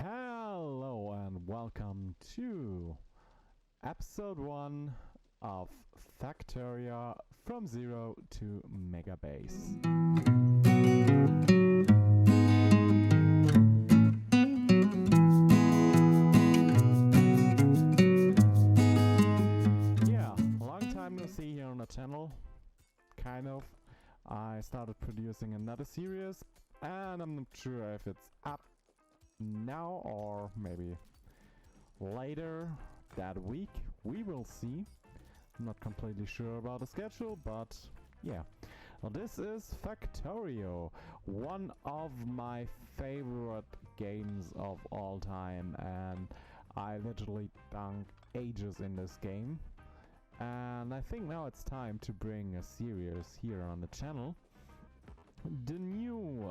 Hello and welcome to episode 1 of Factorio from Zero to Megabase. Yeah, long time no see here on the channel, kind of. I started producing another series and I'm not sure if it's up now or maybe later that week. We will see. I'm not completely sure about the schedule, but yeah. Well, this is Factorio, one of my favorite games of all time, and I literally dunk ages in this game. And I think now it's time to bring a series here on the channel. The new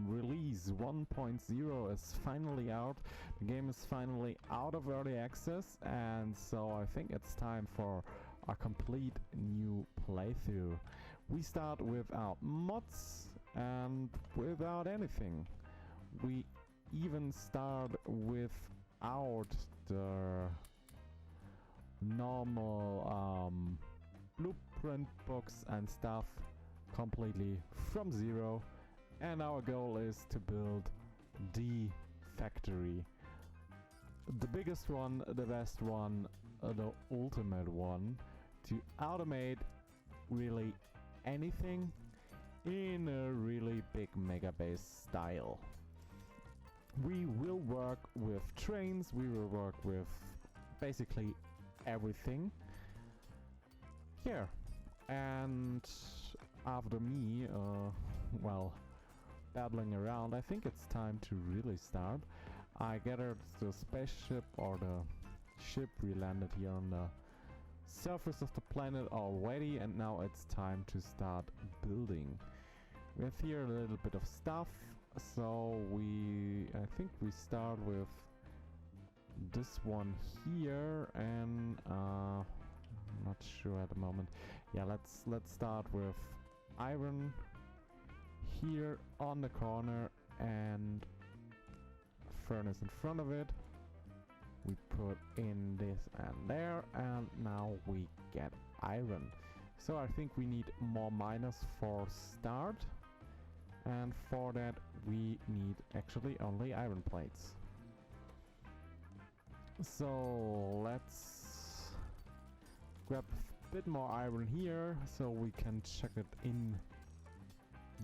release 1.0 is finally out. The game is finally out of early access, and so I think it's time for a complete new playthrough. We start without mods and without anything. We even start without the normal blueprint books and stuff, completely from zero, and our goal is to build the factory, the biggest one, the best one, the ultimate one, to automate really anything in a really big Megabase style. We will work with trains, we will work with basically everything here. And after me, babbling around, I think it's time to really start. I gathered the spaceship, or the ship. We landed here on the surface of the planet already, and now it's time to start building. We have here a little bit of stuff, so I think we start with this one here, and I'm not sure at the moment. Yeah, let's start with iron here on the corner and furnace in front of it. We put in this and there, and now we get iron. So I think we need more miners for start, and for that we need actually only iron plates. So let's grab a bit more iron here so we can chuck it in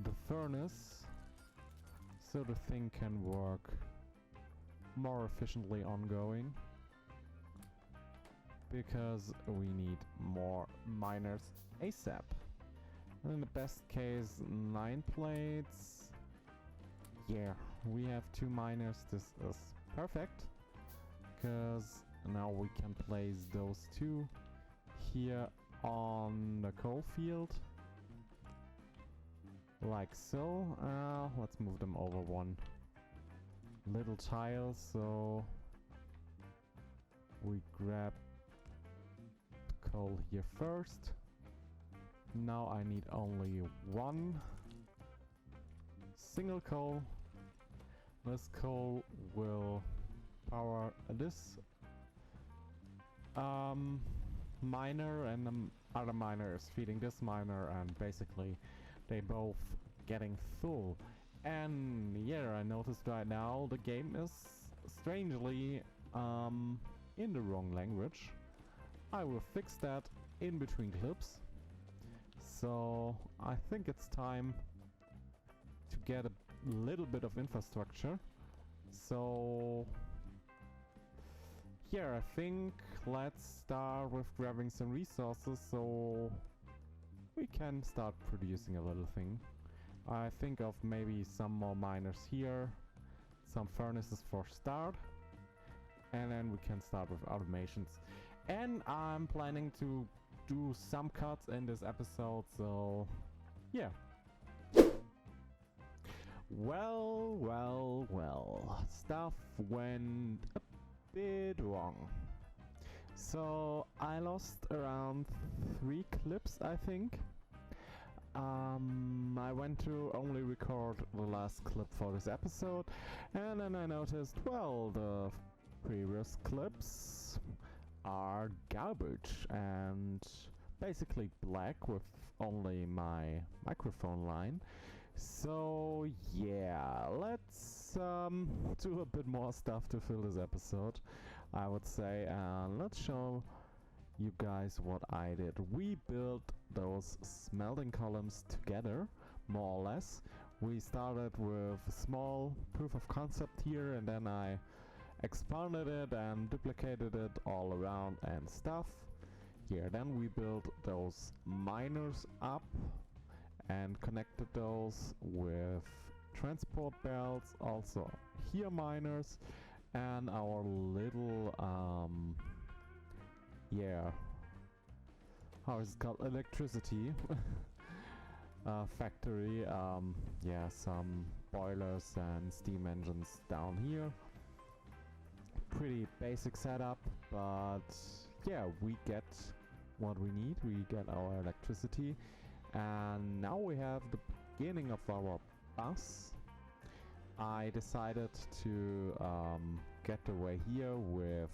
the furnace so the thing can work more efficiently ongoing, because we need more miners ASAP. And in the best case, 9 plates. Yeah, we have 2 miners. This is perfect, because now we can place those 2 here on the coal field, like so. Let's move them over one little tile, so we grab coal here first. Now I need only 1 single coal. This coal will power this miner, and the other miner is feeding this miner, and basically they both getting full. And yeah, I noticed right now the game is strangely in the wrong language. I will fix that in between clips. So I think it's time to get a little bit of infrastructure. So yeah, I think let's start with grabbing some resources so we can start producing a little thing. I think of maybe some more miners here, some furnaces for start, and then we can start with automations. And I'm planning to do some cuts in this episode, so yeah. Well, stuff went a bit wrong. So I lost around 3 clips, I think. I went to only record the last clip for this episode, and then I noticed, well, the previous clips are garbage and basically black with only my microphone line. So yeah, let's do a bit more stuff to fill this episode, I would say, and let's show you guys what I did. We built those smelting columns together, more or less. We started with a small proof of concept here, and then I expanded it and duplicated it all around and stuff. Here, then we built those miners up and connected those with transport belts, also here miners, and our little yeah, how is it called, electricity factory. Yeah, some boilers and steam engines down here. Pretty basic setup, but yeah, we get what we need. We get our electricity, and now we have the beginning of our bus. I decided to get away here with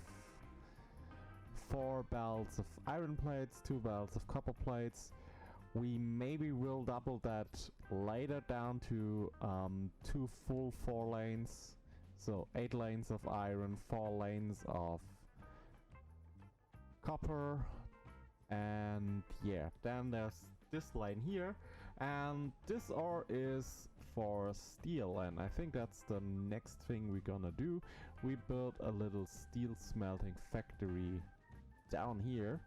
4 belts of iron plates, 2 belts of copper plates. We maybe will double that later down to 2 full 4 lanes. So 8 lanes of iron, 4 lanes of copper, and yeah, then there's this lane here, and this ore is for steel, and I think that's the next thing we're gonna do. We built a little steel smelting factory down here.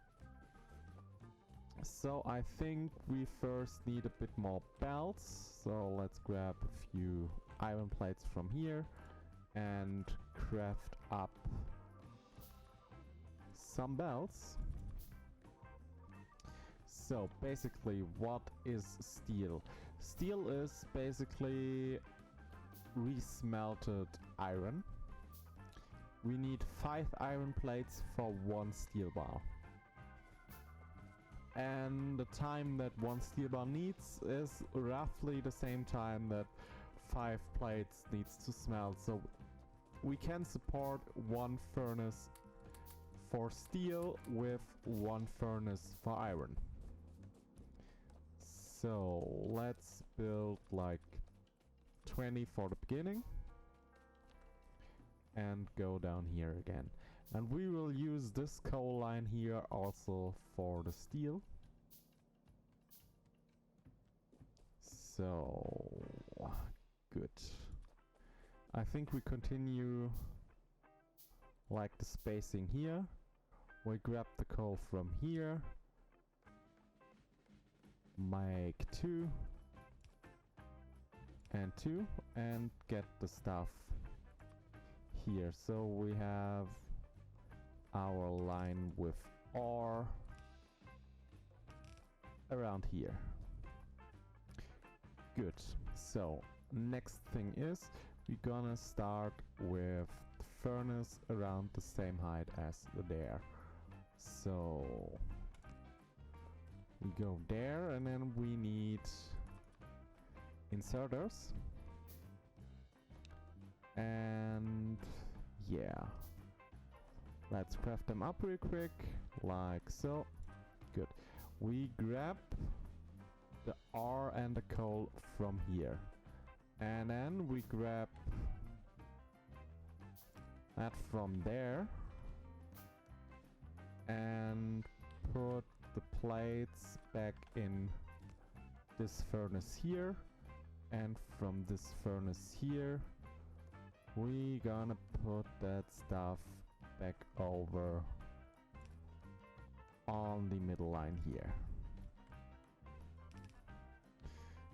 So I think we first need a bit more belts, so let's grab a few iron plates from here and craft up some belts. So basically, what is steel? Steel is basically resmelted iron. We need 5 iron plates for 1 steel bar. And the time that 1 steel bar needs is roughly the same time that 5 plates needs to smelt. So we can support 1 furnace for steel with 1 furnace for iron. So let's build like 20 for the beginning and go down here again. And we will use this coal line here also for the steel. So good. I think we continue like the spacing here. We grab the coal from here, make 2 and 2, and get the stuff here. So we have our line with ore around here. Good. So next thing is we're gonna start with the furnace around the same height as there. So we go there, and then we need inserters, and yeah, let's craft them up real quick like so. Good. We grab the ore and the coal from here, and then we grab that from there and put the plates back in this furnace here, and from this furnace here we gonna put that stuff back over on the middle line here.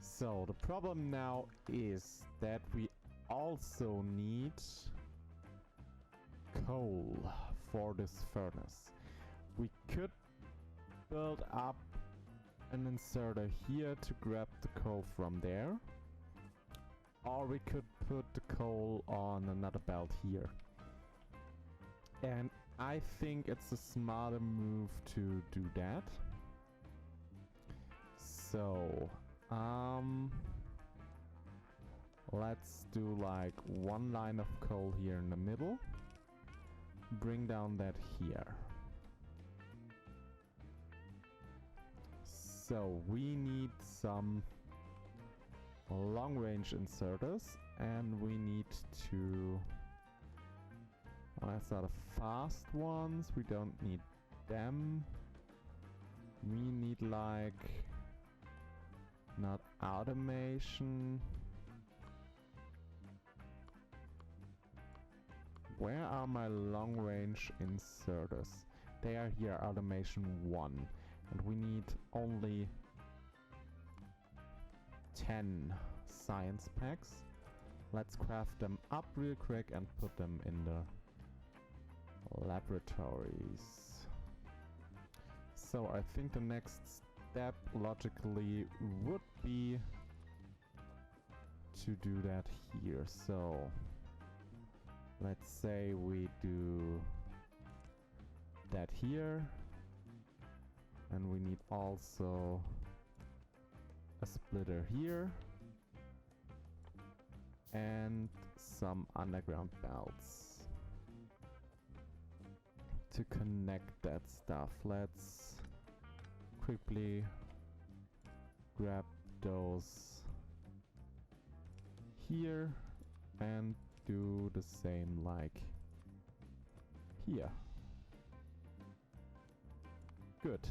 So the problem now is that we also need coal for this furnace. We could build up an inserter here to grab the coal from there, or we could put the coal on another belt here. And I think it's a smarter move to do that. So Let's do like one line of coal here in the middle. Bring down that here. So we need some long-range inserters, and we need to... Well, that's not the fast ones, we don't need them. We need like... not automation. Where are my long-range inserters? They are here, automation 1. And we need only 10 science packs. Let's craft them up real quick and put them in the laboratories. So I think the next step logically would be to do that here. So let's say we do that here, and we need also a splitter here and some underground belts to connect that stuff. Let's quickly grab those here and do the same like here. Good.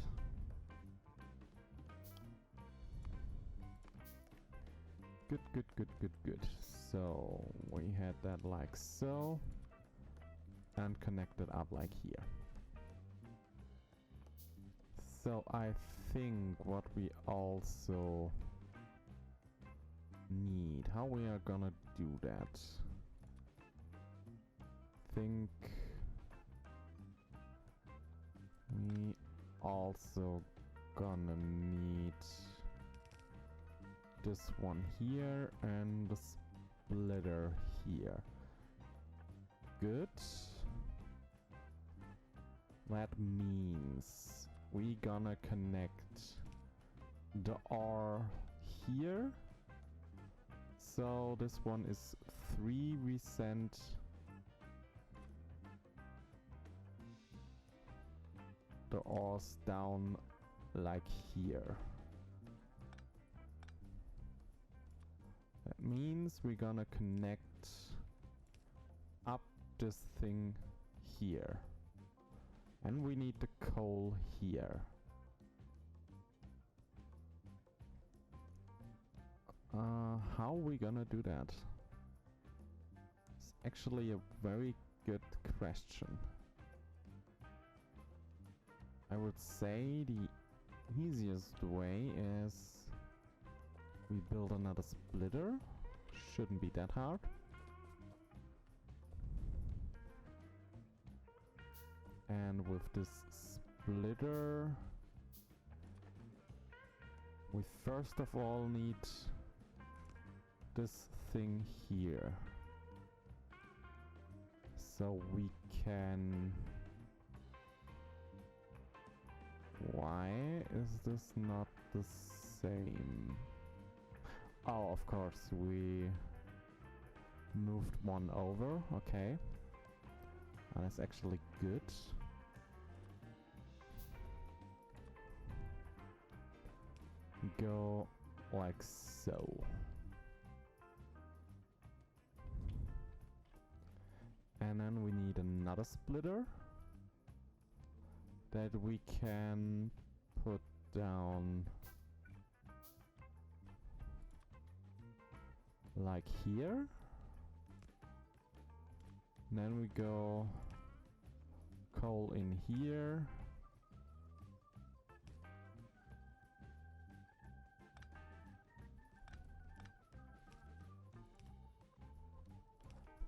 Good, good, good, good, good. So we had that like so, and connected up like here. So I think what we also need, how we are gonna do that. Think we also gonna need this one here and the splitter here. Good. That means we gonna connect the R here. So this one is 3, we send the R's down like here. That means we're gonna connect up this thing here. And we need the coal here. How are we gonna do that? It's actually a very good question. I would say the easiest way is we build another splitter. Shouldn't be that hard. And with this splitter, we first of all need this thing here. So we can... Why is this not the same? Oh, of course, we moved one over, okay. And that's actually good. Go like so. And then we need another splitter that we can put down like here. Then we go coal in here.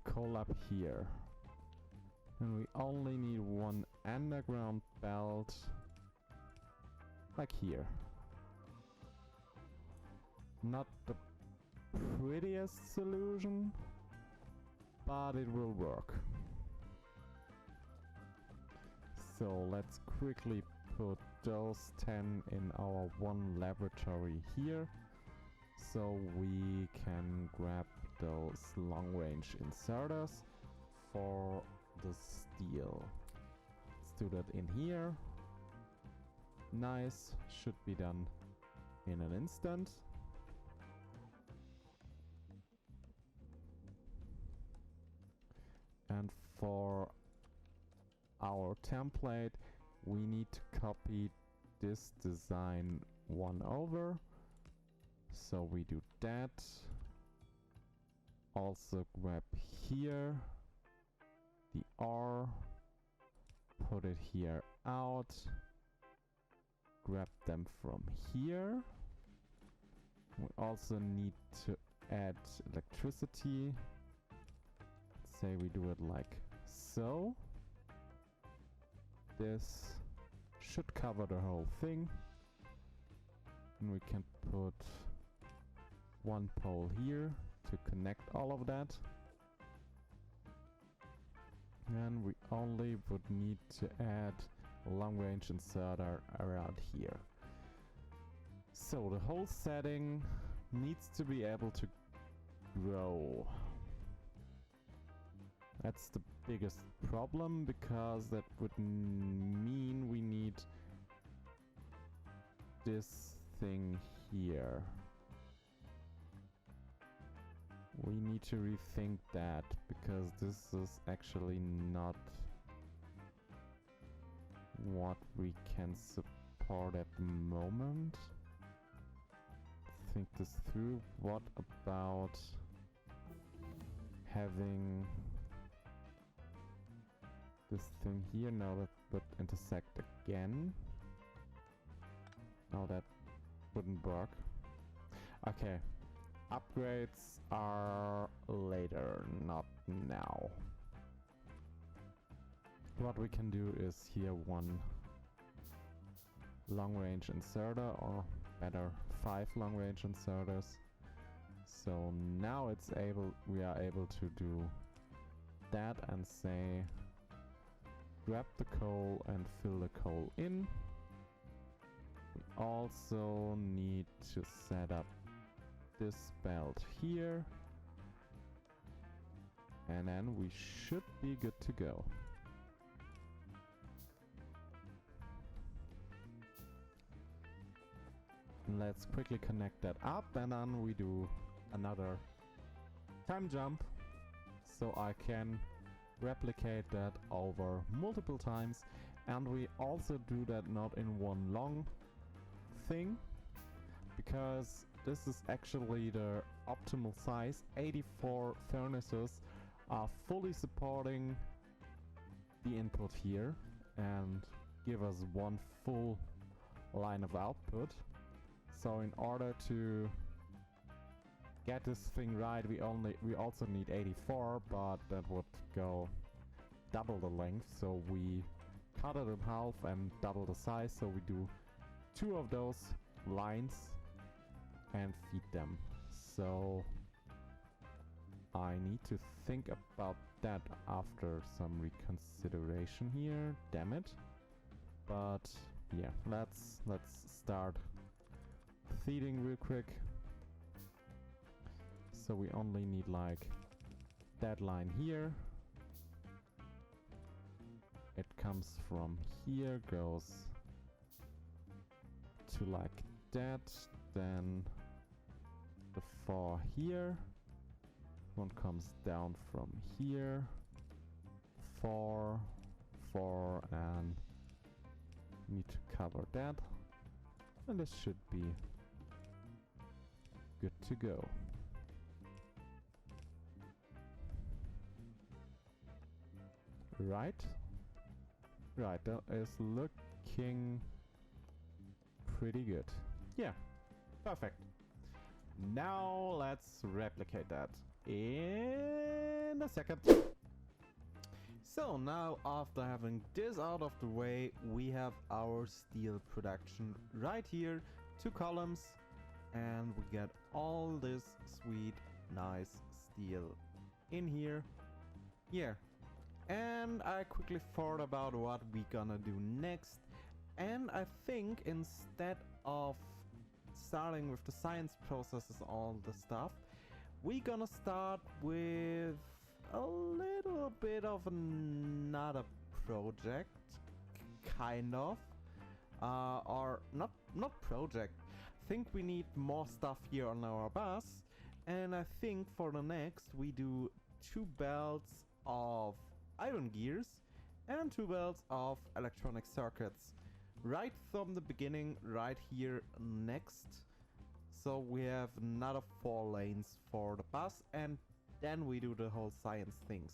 Coal up here. And we only need one underground belt like here. Not the prettiest solution, but it will work. So let's quickly put those 10 in our one laboratory here. so we can grab those long-range inserters for the steel. Let's do that in here. Nice, should be done in an instant. And for our template, we need to copy this design one over. So we do that. Also grab here the R, put it here out, grab them from here. We also need to add electricity. Let's say we do it like so. This should cover the whole thing. And we can put one pole here to connect all of that. And we only would need to add a long-range inserter around here. So the whole setting needs to be able to grow. That's the biggest problem, because that would mean we need this thing here. We need to rethink that, because this is actually not what we can support at the moment. Think this through. What about having this thing here? Now that would intersect again. No, that wouldn't work. Okay. Upgrades are later, not now. What we can do is here one long-range inserter, or better 5 long-range inserters. So now we are able to do that and say grab the coal and fill the coal in. We also need to set up this belt here, and then we should be good to go. Let's quickly connect that up, and then we do another time jump so I can replicate that over multiple times. And we also do that not in one long thing, because this is actually the optimal size. 84 furnaces are fully supporting the input here and give us one full line of output. So in order to get this thing right, we also need 84, but that would go double the length. So we cut it in half and double the size. So we do 2 of those lines and feed them. So I need to think about that after some reconsideration here. Damn it. But yeah, let's start feeding real quick. So we only need like that line here. It comes from here, goes to like that, then the 4 here, one comes down from here, 4, 4, and need to cover that, and this should be good to go. Right, that is looking pretty good. Yeah, perfect. Now let's replicate that in a second. So now, after having this out of the way, we have our steel production right here, 2 columns, and we get all this sweet, nice steel in here. Yeah, and I quickly thought about what we gonna do next, and I think instead of starting with the science processes, all the stuff, we're gonna start with a little bit of another project, kind of, or not project. Think we need more stuff here on our bus, and I think for the next we do 2 belts of iron gears and 2 belts of electronic circuits right from the beginning, right here next. So we have another 4 lanes for the bus, and then we do the whole science things.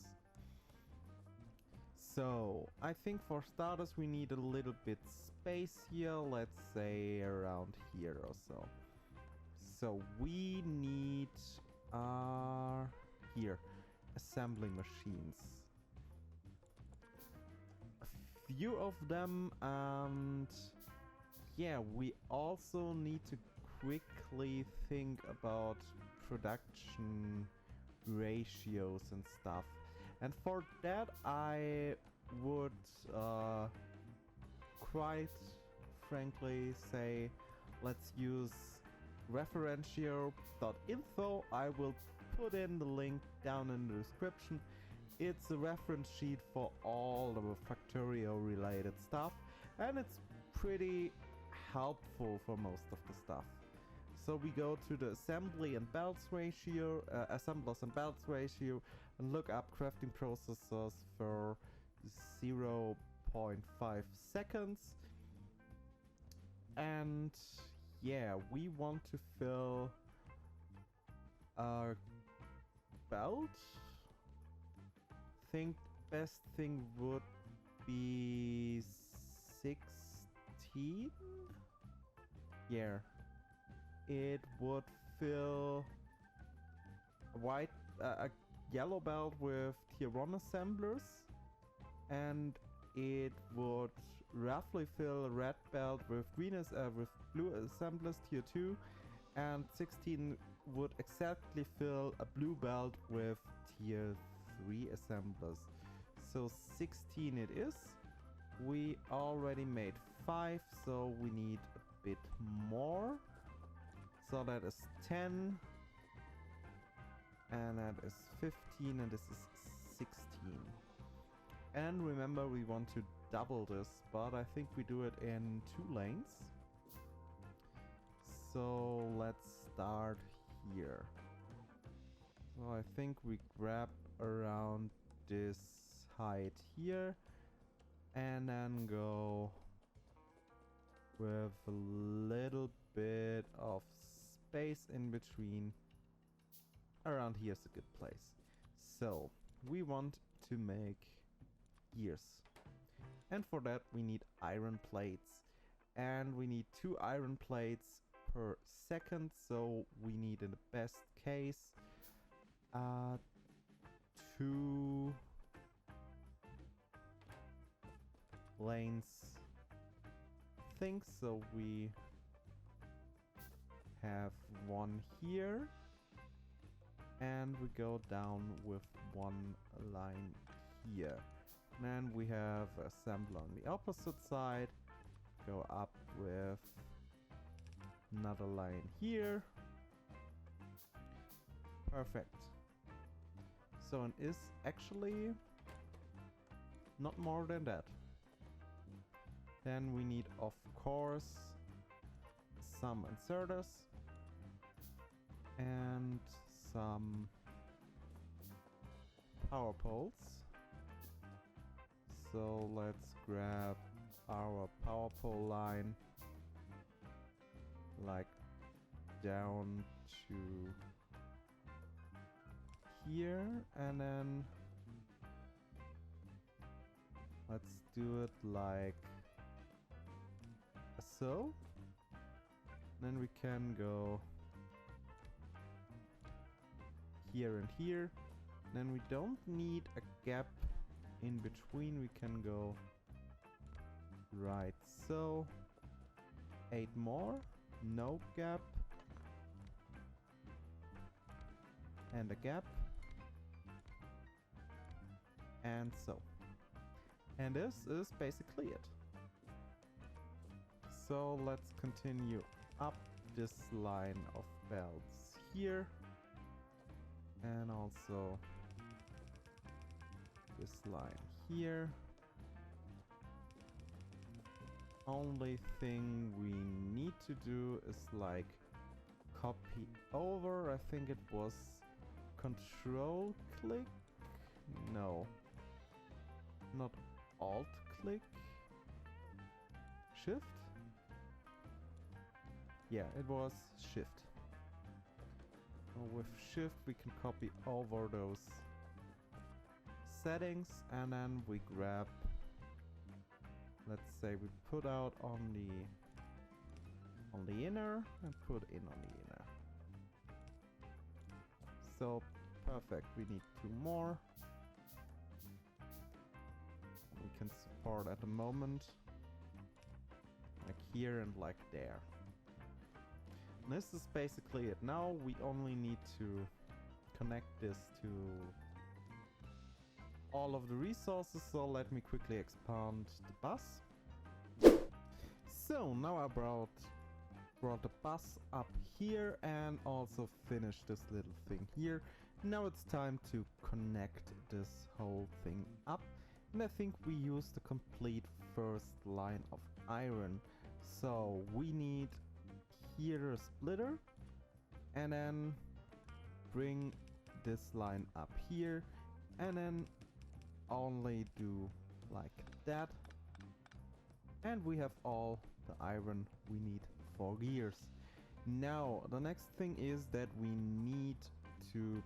So I think for starters we need a little bit space here, let's say around here or so. So we need here assembly machines, a few of them, and yeah, we also need to quickly think about production ratios and stuff. And for that I would quite frankly say let's use referencio.info. I will put in the link down in the description. It's a reference sheet for all the Factorio related stuff, and it's pretty helpful for most of the stuff. So we go to the assembly and belts ratio, assemblers and belts ratio, and look up crafting processes for 0.5 seconds. And yeah, we want to fill a belt. Think best thing would be 16. Yeah, it would fill a yellow belt with tier 1 assemblers, and it would roughly fill a red belt with with blue assemblers tier 2, and 16 would exactly fill a blue belt with tier 3 assemblers. So 16 it is. We already made 5, so we need a bit more. So that is 10, and that is 15, and this is 16. And remember, we want to double this, but I think we do it in 2 lanes. So let's start here. So I think we grab around this height here, and then go with a little bit of space in between. Around here's a good place. So we want to make gears, and for that we need iron plates, and we need 2 iron plates per second. So we need, in the best case, 2 lanes things. So we have 1 here, and we go down with 1 line here. Then we have assembler on the opposite side, go up with another line here. Perfect. So it is actually not more than that. Then we need, of course, some inserters and some power poles. So let's grab our power pole line like down to here, and then let's do it like so. Then we can go here and here. Then we don't need a gap in between, we can go right so. 8 more, no gap, and a gap, and so. And this is basically it. So let's continue up this line of belts here, and also this line here. Only thing we need to do is like copy over. I think it was control click. No, not alt click. Shift? Yeah, it was shift. With shift we can copy over those settings, and then we grab, let's say we put out on the inner and put in on the inner. So perfect. We need 2 more. We can support at the moment, like here and like there. And this is basically it. Now we only need to connect this to all of the resources, so let me quickly expand the bus. So now I brought the bus up here and also finished this little thing here. Now it's time to connect this whole thing up, and I think we use the complete first line of iron. So we need here a splitter, and then bring this line up here, and then only do like that, and we have all the iron we need for gears. Now the next thing is that we need to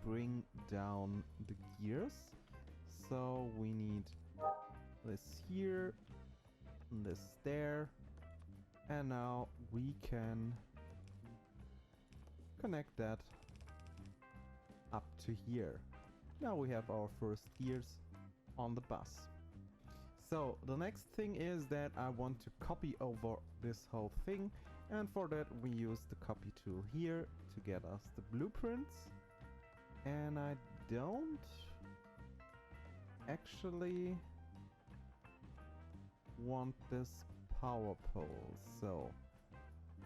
bring down the gears, so we need this here, this there, and now we can connect that up to here. Now we have our first gears on the bus. So the next thing is that I want to copy over this whole thing, and for that we use the copy tool here to get us the blueprints. And I don't actually want this power pole, so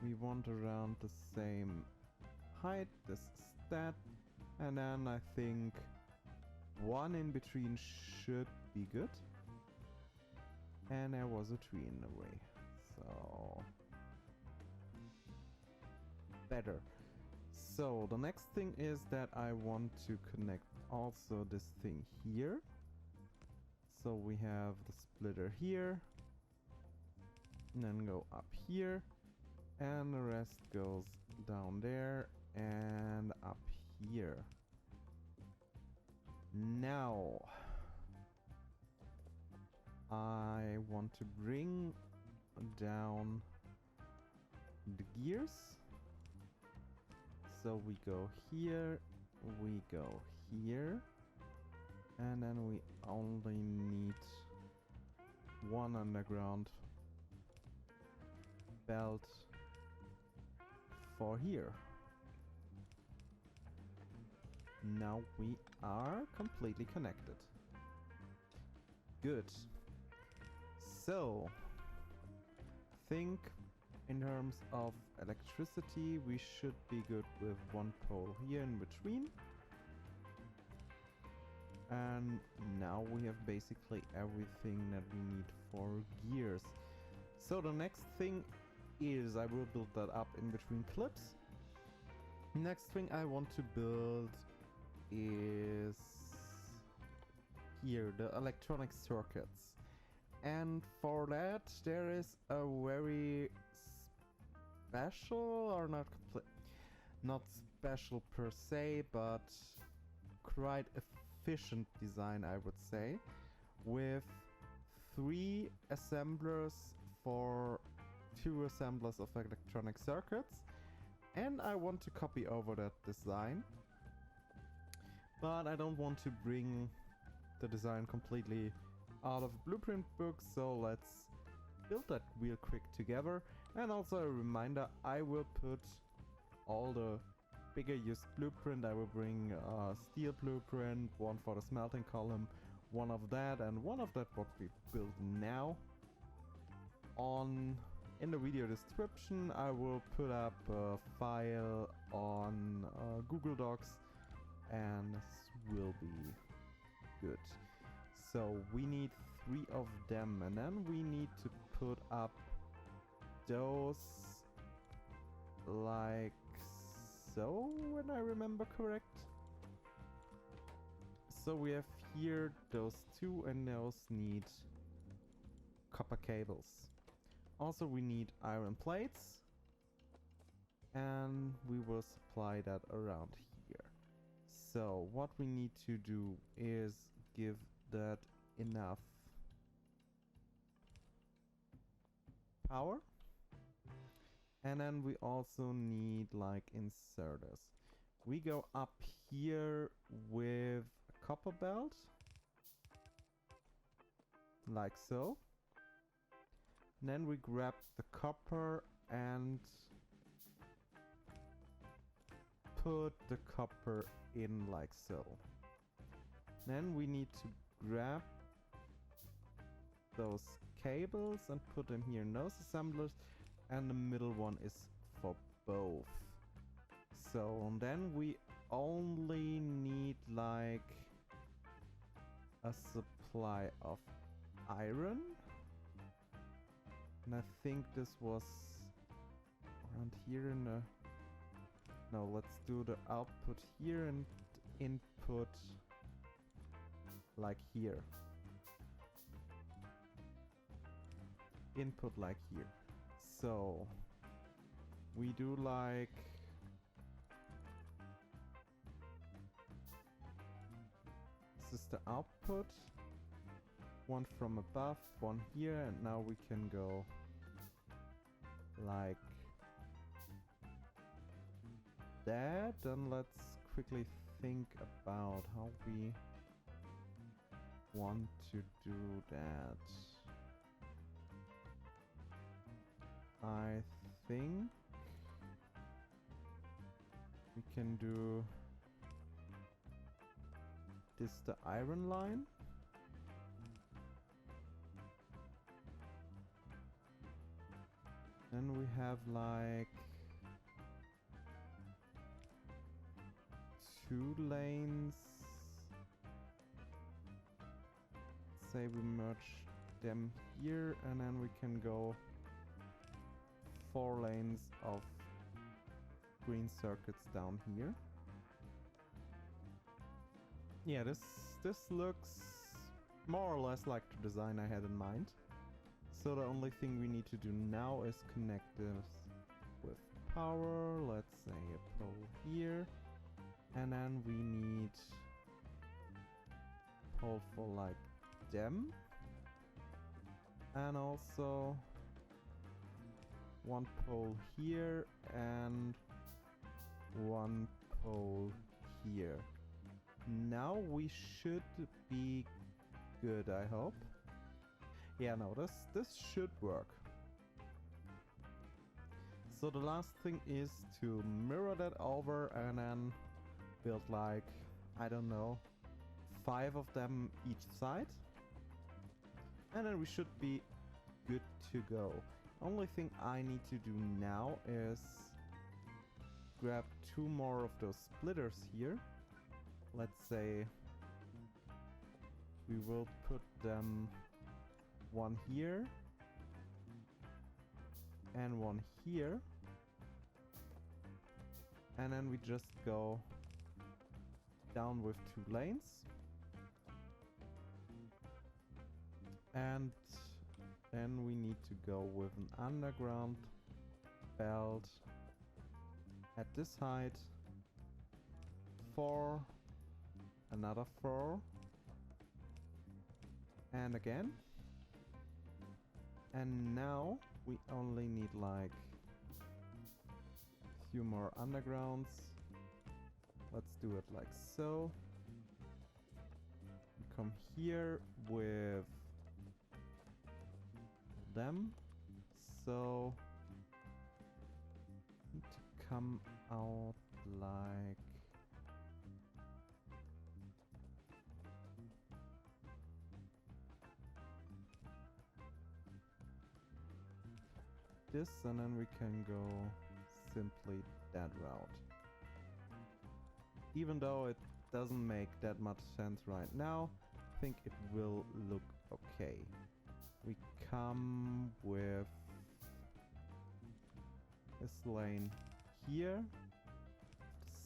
we want around the same height. This is that, and then I think one in between should be good, and there was a tree in the way, so better. So the next thing is that I want to connect also this thing here. So we have the splitter here, and then go up here, and the rest goes down there and up here. Now I want to bring down the gears. So we go here, we go here, and then we only need one underground belt for here. Now we are completely connected. Good. So, think in terms of electricity, we should be good with one pole here in between. And now we have basically everything that we need for gears. So the next thing is I will build that up in between clips. Next thing I want to build is here, the electronic circuits. And for that there is a very special, or not special per se, but quite efficient design, I would say, with 3 assemblers for 2 assemblers of electronic circuits. And I want to copy over that design, but I don't want to bring the design completely out of a blueprint book, so let's build that real quick together. And also a reminder, I will put all the bigger used blueprint. I will bring a steel blueprint, one for the smelting column, one of that, and one of that what we build now on In the video description I will put up a file on Google Docs, and this will be good. So we need 3 of them, and then we need to put up those like so, when I remember correct. So we have here those 2, and those need copper cables. Also we need iron plates, and we will supply that around here. So what we need to do is give that enough power, and then we also need like inserters. We go up here with a copper belt like so. And then we grab the copper and put the copper in like so. Then we need to grab those cables and put them here in those assemblers, and the middle one is for both. So and then we only need like a supply of iron, and I think this was around here in the... No, let's do the output here and input like here. Input like here. So we do like this is the output, one from above, one here, and now we can go like that. And let's quickly think about how we want to do that. I think we can do this, the iron line. Then we have like 2 lanes. Say we merge them here, and then we can go 4 lanes of green circuits down here. Yeah, this looks more or less like the design I had in mind. So the only thing we need to do now is connect this with power. Let's say a pole here, and then we need pole for like them, and also 1 pole here and 1 pole here. Now we should be good, I hope. Yeah, no, this should work. So the last thing is to mirror that over and then build like, I don't know, 5 of them each side. And then we should be good to go. Only thing I need to do now is grab 2 more of those splitters here. Let's say we will put them 1 here and 1 here, and then we just go down with 2 lanes, and then we need to go with an underground belt at this height for another 4, and again. And now we only need like a few more undergrounds. Let's do it like so. Come here with them. So need to come out like this, and then we can go simply that route. Even though it doesn't make that much sense right now, I think it will look okay. We come with this lane here,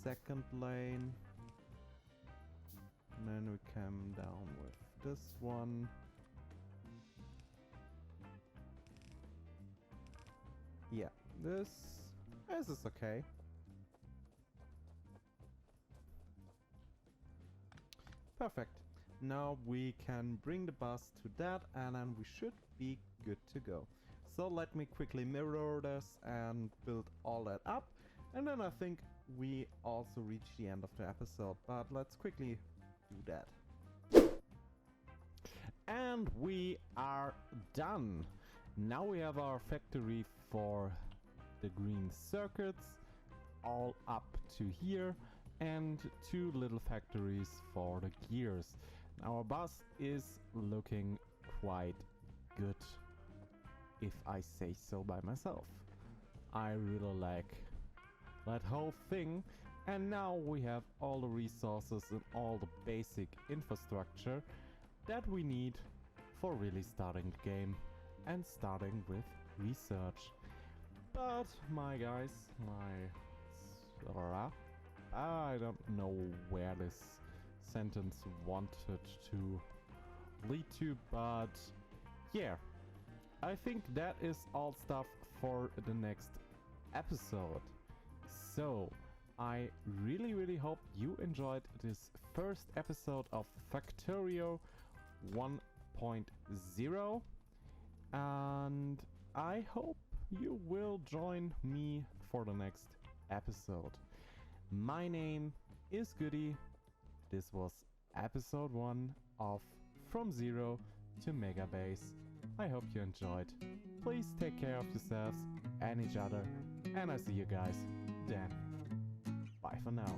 second lane, and then we come down with this one. Yeah, this is okay. Perfect. Now we can bring the bus to that, and then we should be good to go. So let me quickly mirror this and build all that up, and then I think we also reach the end of the episode, but let's quickly do that. And we are done. Now we have our factory for the green circuits all up to here, and 2 little factories for the gears. Our bus is looking quite good, if I say so by myself. I really like that whole thing, and now we have all the resources and all the basic infrastructure that we need for really starting the game and starting with research. But my guys, I don't know where this sentence wanted to lead to, but yeah, I think that is all stuff for the next episode. So I really hope you enjoyed this first episode of Factorio 1.0, and I hope you will join me for the next episode. My name is Goody. This was episode 1 of From Zero to Megabase. I hope you enjoyed. Please take care of yourselves and each other, and I see you guys then. Bye for now.